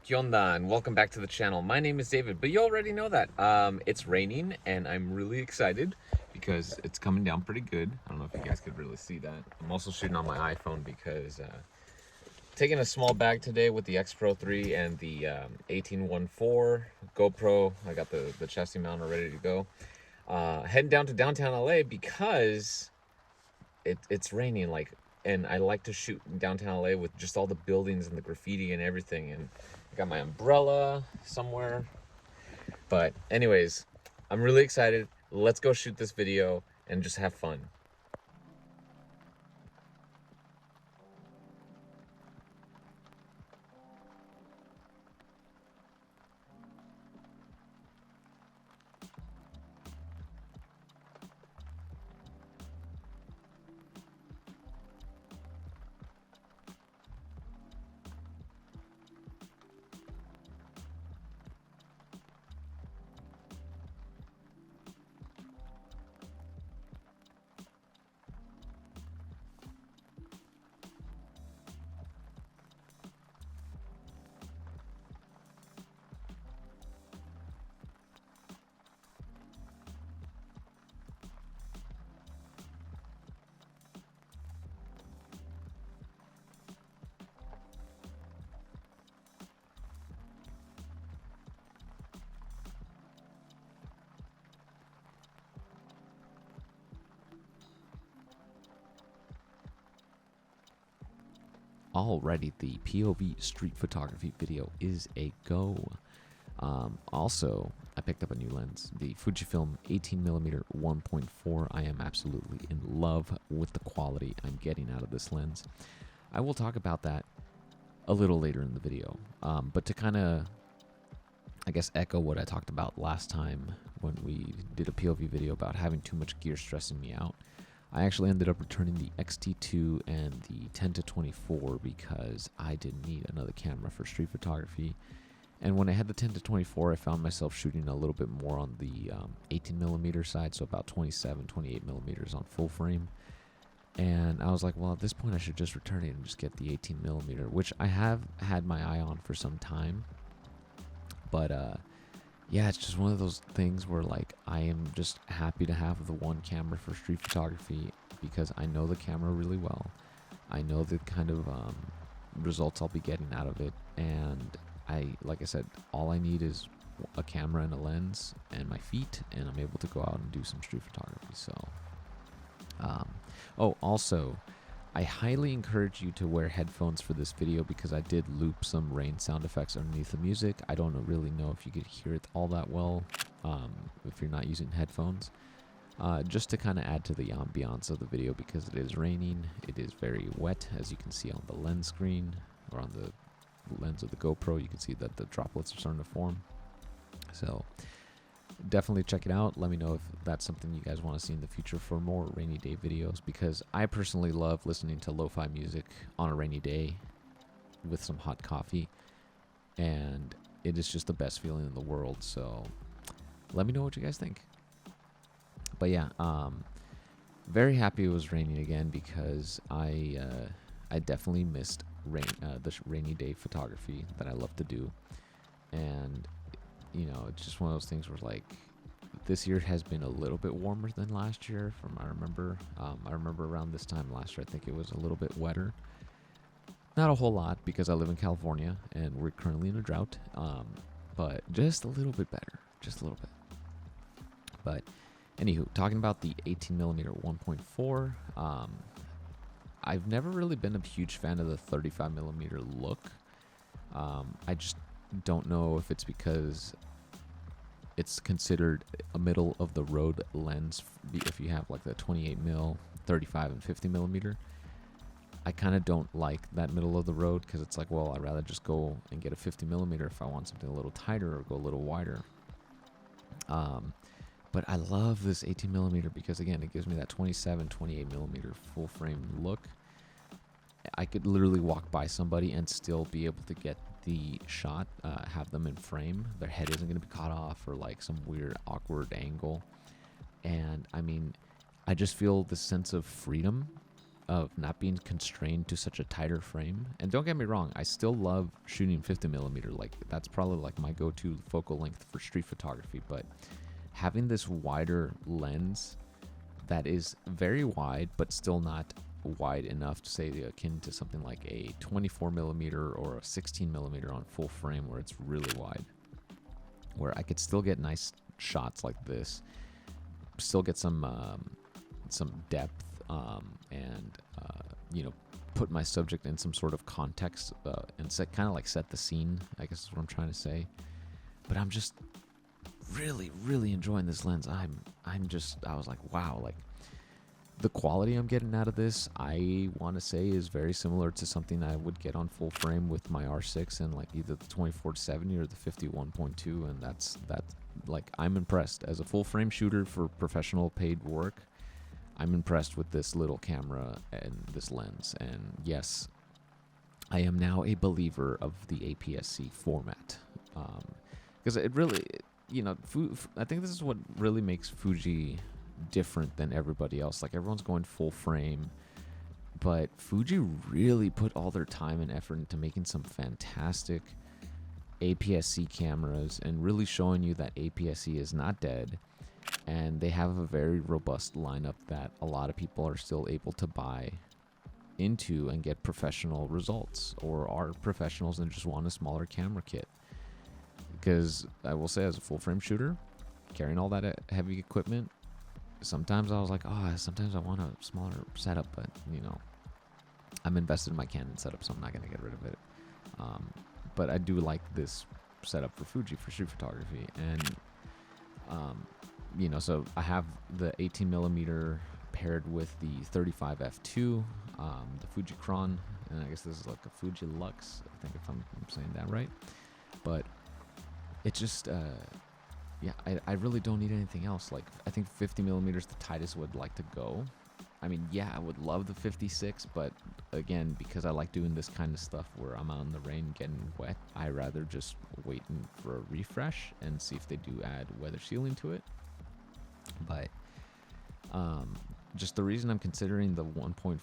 ¿Qué onda? And welcome back to the channel. My name is David, but you already know that. It's raining and I'm really excited because it's coming down pretty good. I don't know if you guys could really see that. I'm also shooting on my iPhone because taking a small bag today with the X-Pro2 and the 1814 GoPro. I got the chassis mount ready to go. Heading down to downtown LA because it's raining, and I like to shoot in downtown LA with just all the buildings and the graffiti and everything. And I got my umbrella somewhere. But anyways, I'm really excited. Let's go shoot this video and just have fun. Alrighty, the POV street photography video is a go. Also, I picked up a new lens, the Fujifilm 18mm 1.4. I am absolutely in love with the quality I'm getting out of this lens. I will talk about that a little later in the video, but to kind of, I guess, echo what I talked about last time when we did a POV video about having too much gear stressing me out. I actually ended up returning the X-T2 and the 10-24 because I didn't need another camera for street photography. And when I had the 10-24, I found myself shooting a little bit more on the 18mm side, so about 27, 28mm on full frame. And I was like, well, at this point I should just return it and just get the 18mm, which I have had my eye on for some time. But yeah, it's just one of those things where, like, I am just happy to have the one camera for street photography because I know the camera really well. I know the kind of results I'll be getting out of it. And like I said, all I need is a camera and a lens and my feet, and I'm able to go out and do some street photography. So, oh, also, I highly encourage you to wear headphones for this video because I did loop some rain sound effects underneath the music. I don't really know if you could hear it all that well if you're not using headphones. Just to kind of add to the ambiance of the video because it is raining. It is very wet, as you can see on the lens screen or on the lens of the GoPro. You can see that the droplets are starting to form. So definitely check it out. Let me know if that's something you guys want to see in the future for more rainy day videos, because I personally love listening to lo-fi music on a rainy day with some hot coffee, and it is just the best feeling in the world. So let me know what you guys think. But yeah, very happy it was raining again because I definitely missed the rainy day photography that I love to do. And you know, it's just one of those things where, like, this year has been a little bit warmer than last year. I remember around this time last year, I think it was a little bit wetter. Not a whole lot because I live in California and we're currently in a drought. But just a little bit better, just a little bit. But anywho, talking about the 18mm 1.4, I've never really been a huge fan of the 35mm look. I just don't know if it's because it's considered a middle of the road lens if you have like the 28mm, 35 and 50mm. I kind of don't like that middle of the road because it's like, well, I'd rather just go and get a 50mm if I want something a little tighter or go a little wider. But I love this 18mm because, again, it gives me that 27, 28mm full frame look. I could literally walk by somebody and still be able to get the shot, have them in frame. Their head isn't going to be caught off or like some weird awkward angle. And I mean, I just feel this sense of freedom of not being constrained to such a tighter frame. And don't get me wrong, I still love shooting 50mm. Like that's probably like my go-to focal length for street photography. But having this wider lens that is very wide, but still not wide enough to say akin to something like a 24mm or a 16mm on full frame, where it's really wide, where I could still get nice shots like this, still get some depth, and you know, put my subject in some sort of context, and kind of like set the scene, I guess is what I'm trying to say. But I'm just really enjoying this lens. I was like, wow, like the quality I'm getting out of this, I want to say, is very similar to something I would get on full frame with my R6 and like either the 24-70 or the 51.2, and that's like, I'm impressed as a full frame shooter for professional paid work. I'm impressed with this little camera and this lens. And yes, I am now a believer of the APS-C format, because it really, you know, I think this is what really makes Fuji different than everybody else. Like, everyone's going full frame, but Fuji really put all their time and effort into making some fantastic APS-C cameras and really showing you that APS-C is not dead. And they have a very robust lineup that a lot of people are still able to buy into and get professional results, or are professionals and just want a smaller camera kit. Because I will say, as a full frame shooter, carrying all that heavy equipment, sometimes I was like, oh, sometimes I want a smaller setup, but you know, I'm invested in my Canon setup, so I'm not going to get rid of it. But I do like this setup for Fuji for street photography. And you know, so I have the 18mm paired with the 35 f2, the Fuji Chron, and I guess this is like a Fuji Lux, I think, if I'm saying that right. But it just, yeah, I really don't need anything else. Like, I think 50mm is the tightest I would like to go. I mean, yeah, I would love the 56, but again, because I like doing this kind of stuff where I'm out in the rain getting wet, I rather just wait for a refresh and see if they do add weather sealing to it. But just the reason I'm considering the 1.4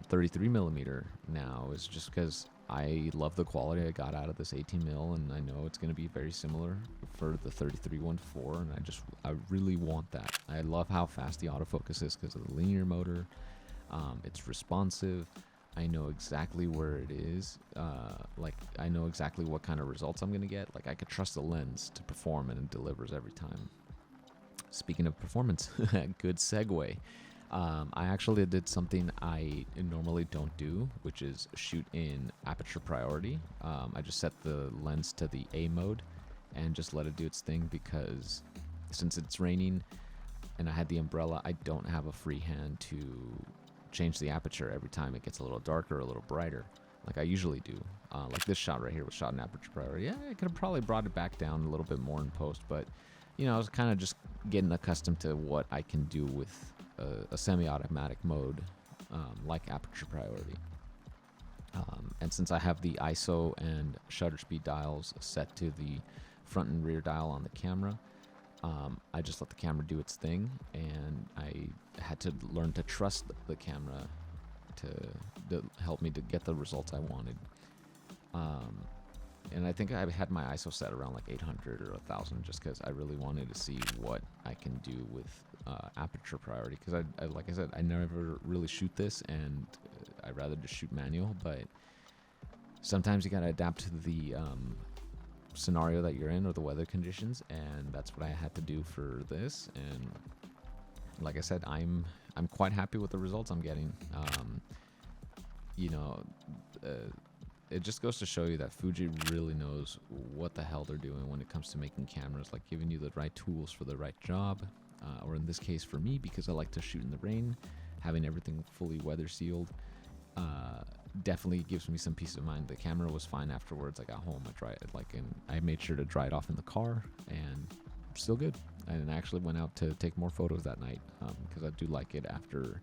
33mm now is just because I love the quality I got out of this 18mm, and I know it's going to be very similar for the 33-1.4, and I really want that. I love how fast the autofocus is because of the linear motor. It's responsive. I know exactly where it is. Like, I know exactly what kind of results I'm going to get. Like, I could trust the lens to perform, and it delivers every time. Speaking of performance, good segue. I actually did something I normally don't do, which is shoot in aperture priority. I just set the lens to the A mode and just let it do its thing, because since it's raining and I had the umbrella, I don't have a free hand to change the aperture every time it gets a little darker or a little brighter, like I usually do. Like this shot right here was shot in aperture priority. Yeah, I could have probably brought it back down a little bit more in post, but you know, I was kind of just getting accustomed to what I can do with a semi-automatic mode, like aperture priority. And since I have the ISO and shutter speed dials set to the front and rear dial on the camera, I just let the camera do its thing, and I had to learn to trust the camera to help me to get the results I wanted. And I think I had my ISO set around like 800 or 1000, just because I really wanted to see what I can do with aperture priority. Because I, like I said, I never really shoot this, and I'd rather just shoot manual. But sometimes you gotta adapt to the scenario that you're in or the weather conditions, and that's what I had to do for this. And like I said, I'm quite happy with the results I'm getting. You know. It just goes to show you that Fuji really knows what the hell they're doing when it comes to making cameras, like giving you the right tools for the right job, or in this case for me, because I like to shoot in the rain, having everything fully weather sealed definitely gives me some peace of mind. The camera was fine afterwards. I got home, I dried it, and I made sure to dry it off in the car, and still good. And I actually went out to take more photos that night, because I do like it after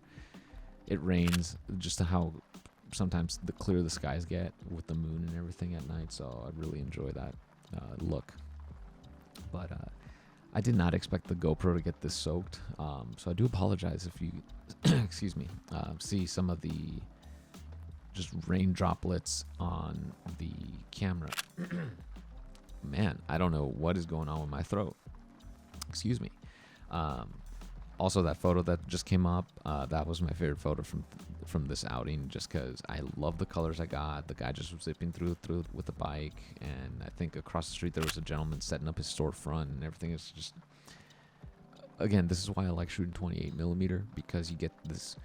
it rains, just how sometimes the clear the skies get with the moon and everything at night. So I really enjoy that look. But I did not expect the GoPro to get this soaked, so I do apologize if you, excuse me, see some of the just rain droplets on the camera. Man, I don't know what is going on with my throat. Excuse me. Also, that photo that just came up, that was my favorite photo from this outing, just because I love the colors I got. The guy just was zipping through with the bike, and I think across the street there was a gentleman setting up his storefront, and everything is just... Again, this is why I like shooting 28mm, because you get this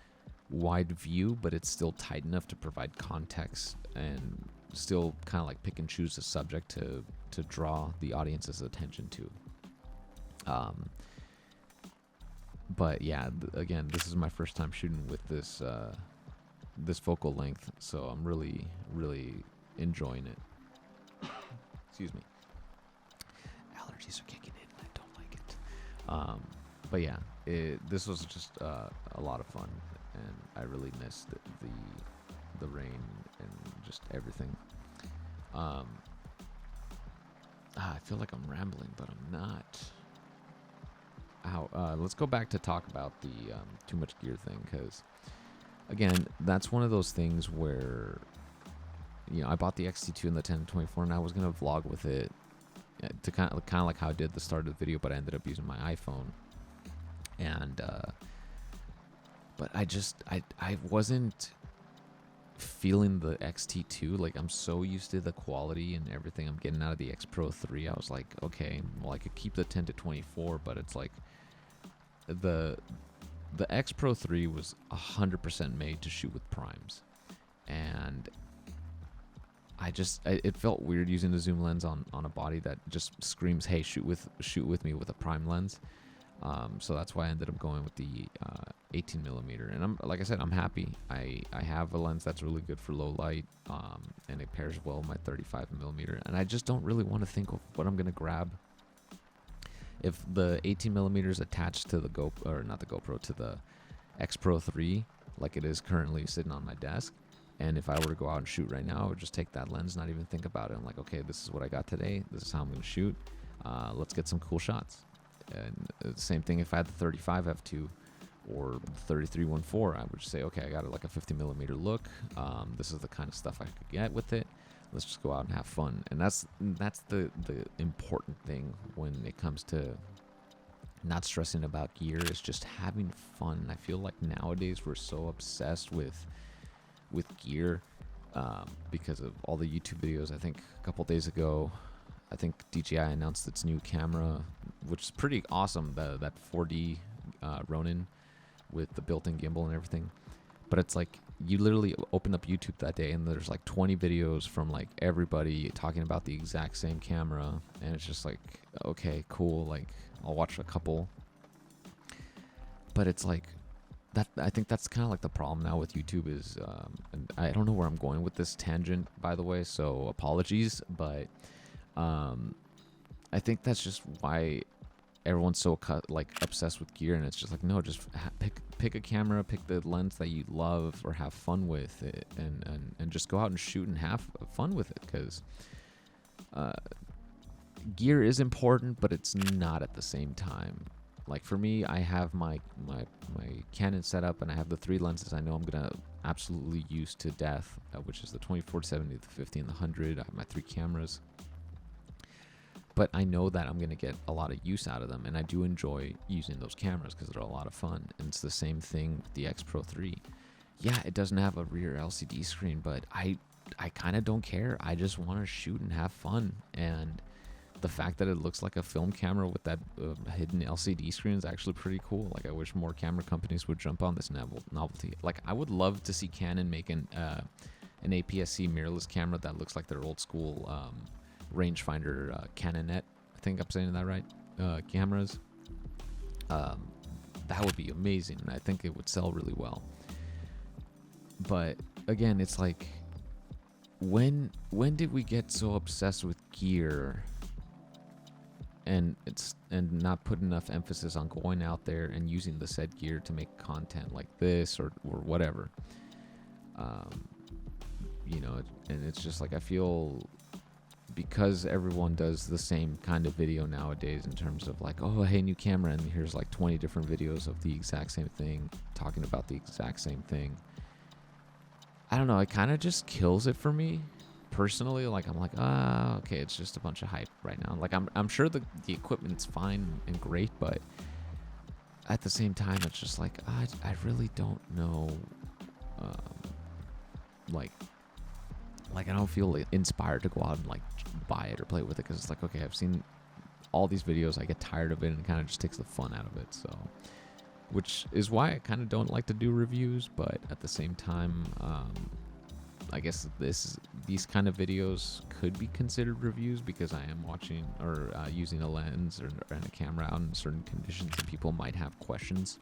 wide view, but it's still tight enough to provide context and still kind of like pick and choose the subject to draw the audience's attention to. But yeah, again, this is my first time shooting with this this focal length, so I'm really enjoying it. Excuse me. Allergies are kicking in, and I don't like it. But yeah, this was just a lot of fun, and I really missed the rain and just everything. I feel like I'm rambling, but I'm not. Let's go back to talk about the too much gear thing, because again, that's one of those things where, you know, I bought the X-T2 and the 10-24, and I was gonna vlog with it to kind of like how I did the start of the video, but I ended up using my iPhone, and but I wasn't feeling the X-T2. Like, I'm so used to the quality and everything I'm getting out of the X-Pro3. I was like, okay, well, I could keep the 10-24, but it's like the X-Pro3 was 100% made to shoot with primes, and it felt weird using a zoom lens on a body that just screams, hey, shoot with me with a prime lens. So that's why I ended up going with the 18mm, and like I said, I'm happy. I have a lens that's really good for low light, and it pairs well with my 35mm, and I just don't really want to think of what I'm gonna grab. If the 18mm is attached to the to the X-Pro3, like it is currently sitting on my desk, and if I were to go out and shoot right now, I would just take that lens, not even think about it. I'm like, okay, this is what I got today. This is how I'm gonna shoot. Let's get some cool shots. And same thing if I had the 35 f2 or 33-1.4, I would just say, okay, I got like a 50mm look. This is the kind of stuff I could get with it. Let's just go out and have fun. And that's the important thing when it comes to not stressing about gear, is just having fun. I feel like nowadays we're so obsessed with gear because of all the YouTube videos. I think a couple days ago, I think DJI announced its new camera, which is pretty awesome, that 4D Ronin with the built-in gimbal and everything. But it's like, you literally open up YouTube that day and there's like 20 videos from like everybody talking about the exact same camera, and it's just like, okay, cool, like I'll watch a couple. But it's like that, I think that's kind of like the problem now with YouTube is, and I don't know where I'm going with this tangent, by the way, so apologies, but I think that's just why everyone's so obsessed with gear, and it's just like, no, just pick a camera, pick the lens that you love or have fun with it, and just go out and shoot and have fun with it, because gear is important, but it's not at the same time. Like for me, I have my Canon setup, and I have the 3 lenses I know I'm gonna absolutely use to death, which is the 24-70, the 50, and the 100. I have my 3 cameras. But I know that I'm going to get a lot of use out of them, and I do enjoy using those cameras because they're a lot of fun. And it's the same thing with the X-Pro3. Yeah, it doesn't have a rear LCD screen, but I kind of don't care. I just want to shoot and have fun. And the fact that it looks like a film camera with that hidden LCD screen is actually pretty cool. Like, I wish more camera companies would jump on this novelty. Like, I would love to see Canon make an APS-C mirrorless camera that looks like their old school rangefinder Canon I think I'm saying that right, cameras. That would be amazing, and I think it would sell really well. But again, it's like, when did we get so obsessed with gear and not put enough emphasis on going out there and using the said gear to make content like this or whatever? You know, and it's just like, I feel because everyone does the same kind of video nowadays in terms of like, oh, hey, new camera, and here's like 20 different videos of the exact same thing, talking about the exact same thing. I don't know, it kind of just kills it for me personally. Like, I'm like, okay, it's just a bunch of hype right now. Like, I'm sure the equipment's fine and great, but at the same time, it's just like, I really don't know, like I don't feel inspired to go out and like buy it or play with it, because it's like, okay, I've seen all these videos, I get tired of it, and it kind of just takes the fun out of it. So, which is why I kind of don't like to do reviews, but at the same time, I guess these kind of videos could be considered reviews, because I am watching or using a lens and a camera out in certain conditions, and people might have questions.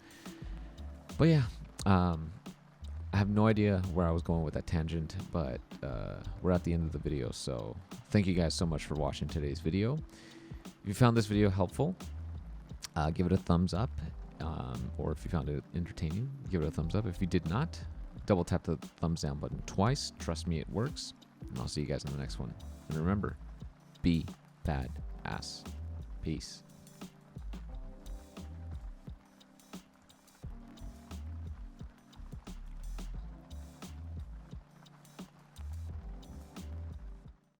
But yeah, I have no idea where I was going with that tangent, but we're at the end of the video, so thank you guys so much for watching today's video. If you found this video helpful, give it a thumbs up, or if you found it entertaining, give it a thumbs up. If you did not, double tap the thumbs down button twice. Trust me, it works, and I'll see you guys in the next one. And remember, be badass. Peace.